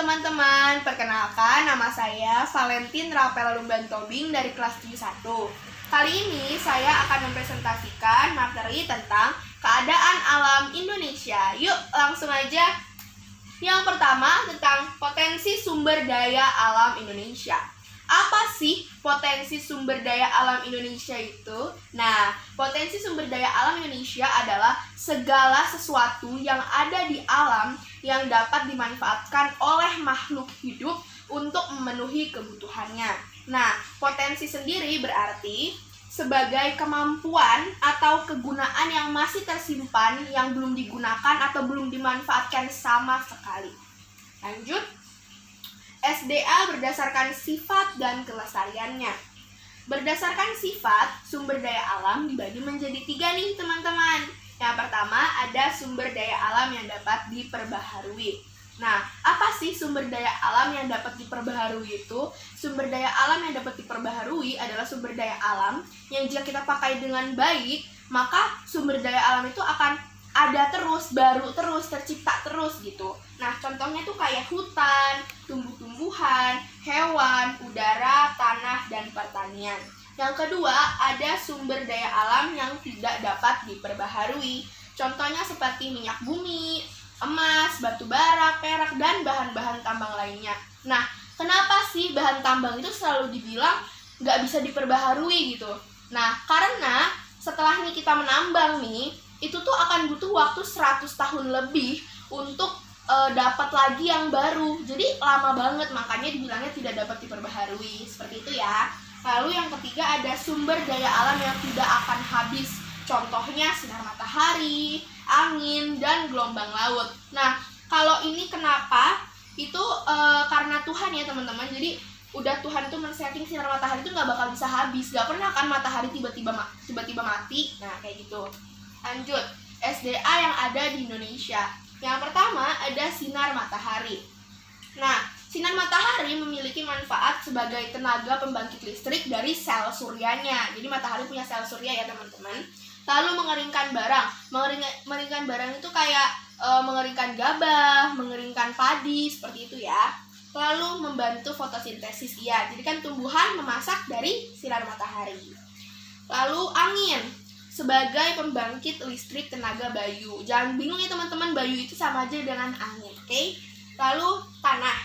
teman-teman, perkenalkan nama saya Valentin Rapela Lumban Tobing dari kelas 71. Kali ini saya akan mempresentasikan materi tentang keadaan alam Indonesia. Yuk langsung aja. Yang pertama tentang potensi sumber daya alam Indonesia. Apa sih potensi sumber daya alam Indonesia itu? Nah, potensi sumber daya alam Indonesia adalah segala sesuatu yang ada di alam yang dapat dimanfaatkan oleh makhluk hidup untuk memenuhi kebutuhannya. Nah, potensi sendiri berarti sebagai kemampuan atau kegunaan yang masih tersimpan yang belum digunakan atau belum dimanfaatkan sama sekali. Lanjut. SDA berdasarkan sifat dan kelestariannya. Berdasarkan sifat, sumber daya alam dibagi menjadi 3 nih teman-teman. Yang pertama ada sumber daya alam yang dapat diperbaharui. Nah, apa sih sumber daya alam yang dapat diperbaharui itu? Sumber daya alam yang dapat diperbaharui adalah sumber daya alam yang jika kita pakai dengan baik, maka sumber daya alam itu akan ada terus, baru terus, tercipta terus gitu. Nah, contohnya tuh kayak hutan, tumbuh-tumbuhan, hewan, udara, tanah, dan pertanian. Yang kedua, ada sumber daya alam yang tidak dapat diperbaharui. Contohnya seperti minyak bumi, emas, batu bara, perak, dan bahan-bahan tambang lainnya. Nah, kenapa sih bahan tambang itu selalu dibilang nggak bisa diperbaharui gitu? Nah, karena setelah nih kita menambang nih, itu tuh akan butuh waktu 100 tahun lebih untuk dapat lagi yang baru. Jadi lama banget, makanya dibilangnya tidak dapat diperbaharui. Seperti itu ya. Lalu yang ketiga ada sumber daya alam yang tidak akan habis. Contohnya sinar matahari, angin, dan gelombang laut. Nah, kalau ini kenapa? Itu karena Tuhan ya teman-teman. Jadi udah Tuhan tuh men-setting sinar matahari itu nggak bakal bisa habis. Gak pernah kan matahari tiba-tiba mati. Nah, kayak gitu. Lanjut, SDA yang ada di Indonesia. Yang pertama ada sinar matahari. Nah, sinar matahari memiliki manfaat sebagai tenaga pembangkit listrik dari sel suryanya. Jadi matahari punya sel surya ya teman-teman. Lalu mengeringkan barang. Mengeringkan barang itu kayak mengeringkan gabah, mengeringkan padi, seperti itu ya. Lalu membantu fotosintesis, ya. Jadi kan tumbuhan memasak dari sinar matahari. Lalu angin sebagai pembangkit listrik tenaga bayu. Jangan bingung ya teman-teman, bayu itu sama aja dengan angin, oke? Lalu tanah,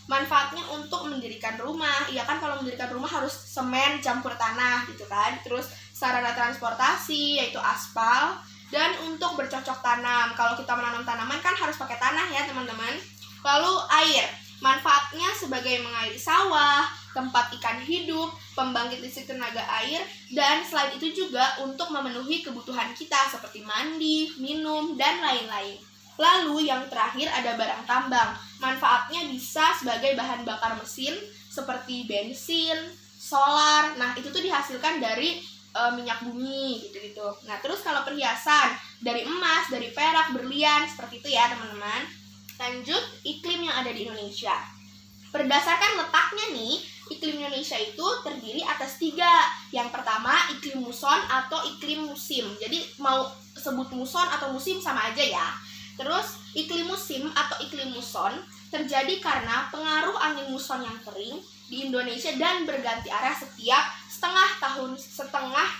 manfaatnya untuk mendirikan rumah. Iya kan, kalau mendirikan rumah harus semen campur tanah gitu kan. Terus sarana transportasi yaitu aspal, dan untuk bercocok tanam. Kalau kita menanam tanaman kan harus pakai tanah ya teman-teman. Lalu air, manfaatnya sebagai mengairi sawah, tempat ikan hidup, pembangkit listrik tenaga air, dan selain itu juga untuk memenuhi kebutuhan kita seperti mandi, minum, dan lain-lain. Lalu yang terakhir ada barang tambang. Manfaatnya bisa sebagai bahan bakar mesin seperti bensin, solar. Nah, itu tuh dihasilkan dari minyak bumi gitu-gitu. Nah, terus kalau perhiasan dari emas, dari perak, berlian, seperti itu ya teman-teman. Lanjut, iklim yang ada di Indonesia. Berdasarkan letaknya nih, iklim Indonesia itu terdiri atas 3. Yang pertama, iklim muson atau iklim musim. Jadi mau sebut muson atau musim sama aja ya. Terus, iklim musim atau iklim muson terjadi karena pengaruh angin muson yang kering di Indonesia dan berganti arah setiap setengah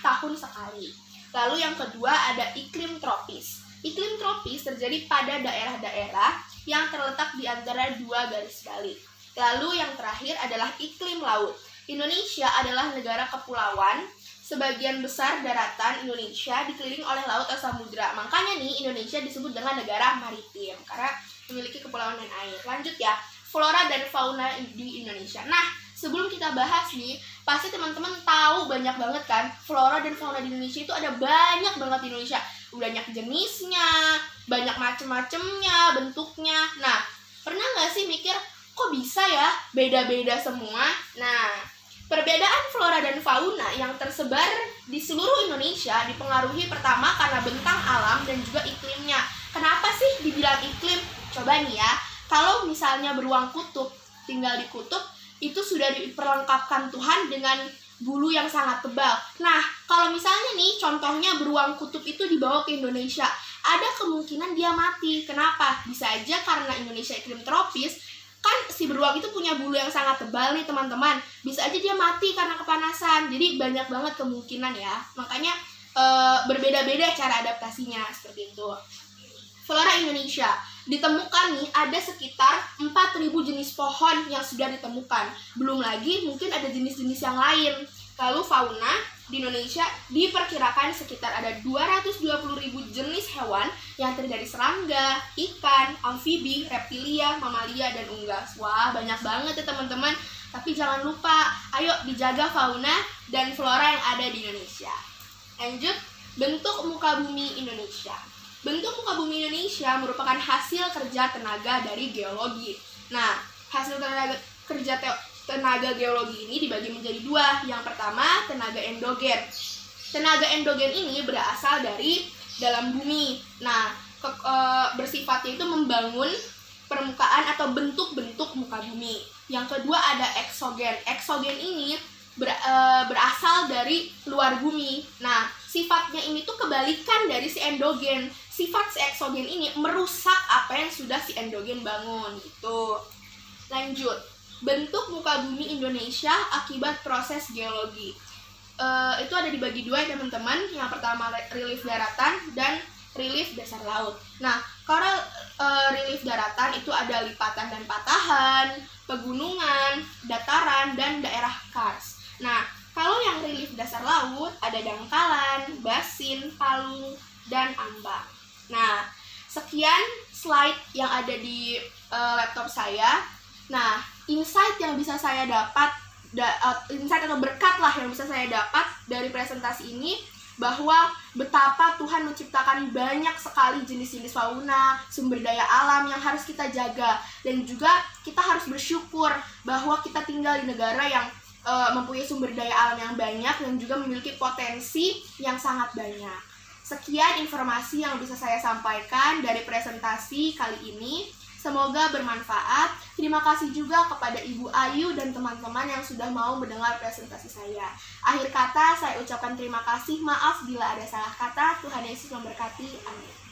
tahun sekali. Lalu yang kedua ada iklim tropis. Iklim tropis terjadi pada daerah-daerah yang terletak di antara 2 garis balik. Lalu yang terakhir adalah iklim laut. Indonesia adalah negara kepulauan. Sebagian besar daratan Indonesia dikelilingi oleh laut atau samudra. Makanya nih Indonesia disebut dengan negara maritim karena memiliki kepulauan dan air. Lanjut ya, flora dan fauna di Indonesia. Nah, sebelum kita bahas nih, pasti teman-teman tahu banyak banget kan flora dan fauna di Indonesia itu ada banyak banget di Indonesia. Banyak jenisnya, banyak macem-macemnya, bentuknya. Nah, pernah nggak sih mikir kok bisa ya beda-beda semua? Nah, perbedaan flora dan fauna yang tersebar di seluruh Indonesia dipengaruhi pertama karena bentang alam dan juga iklimnya. Kenapa sih dibilang iklim? Coba nih ya, kalau misalnya beruang kutub, tinggal di kutub, itu sudah diperlengkapkan Tuhan dengan bulu yang sangat tebal. Nah, kalau misalnya nih contohnya beruang kutub itu dibawa ke Indonesia, ada kemungkinan dia mati. Kenapa? Bisa aja karena Indonesia iklim tropis, kan si beruang itu punya bulu yang sangat tebal nih teman-teman. Bisa aja dia mati karena kepanasan. Jadi banyak banget kemungkinan ya. Makanya berbeda-beda cara adaptasinya seperti itu. Flora Indonesia. Ditemukan nih ada sekitar 4.000 jenis pohon yang sudah ditemukan. Belum lagi mungkin ada jenis-jenis yang lain. Lalu fauna di Indonesia diperkirakan sekitar ada 220.000 jenis hewan yang terdiri dari serangga, ikan, amfibi, reptilia, mamalia, dan unggas. Wah, banyak banget ya teman-teman. Tapi jangan lupa, ayo dijaga fauna dan flora yang ada di Indonesia. Lanjut, bentuk muka bumi Indonesia. Bentuk muka bumi Indonesia merupakan hasil kerja tenaga dari geologi. Nah, hasil tenaga geologi ini dibagi menjadi dua. Yang pertama, tenaga endogen. Tenaga endogen ini berasal dari dalam bumi. Nah, bersifatnya itu membangun permukaan atau bentuk-bentuk muka bumi. Yang kedua ada eksogen. Eksogen ini berasal dari luar bumi. Nah, sifatnya ini tuh kebalikan dari si endogen. Sifat si eksogen ini merusak apa yang sudah si endogen bangun gitu. Lanjut, bentuk muka bumi Indonesia akibat proses geologi. Itu ada dibagi dua ya teman-teman. Yang pertama relief daratan dan relief dasar laut. Nah, kalau relief daratan itu ada lipatan dan patahan, pegunungan, dataran, dan daerah kars. Nah, kalau yang relief dasar laut ada dangkalan, basin, palung, dan ambang. Nah, sekian slide yang ada di laptop saya. Nah, insight yang bisa saya dapat, insight atau berkat lah yang bisa saya dapat dari presentasi ini, bahwa betapa Tuhan menciptakan banyak sekali jenis-jenis fauna, sumber daya alam yang harus kita jaga. Dan juga kita harus bersyukur bahwa kita tinggal di negara yang mempunyai sumber daya alam yang banyak dan juga memiliki potensi yang sangat banyak. Sekian informasi yang bisa saya sampaikan dari presentasi kali ini. Semoga bermanfaat. Terima kasih juga kepada Ibu Ayu dan teman-teman yang sudah mau mendengar presentasi saya. Akhir kata, saya ucapkan terima kasih. Maaf bila ada salah kata. Tuhan Yesus memberkati. Amin.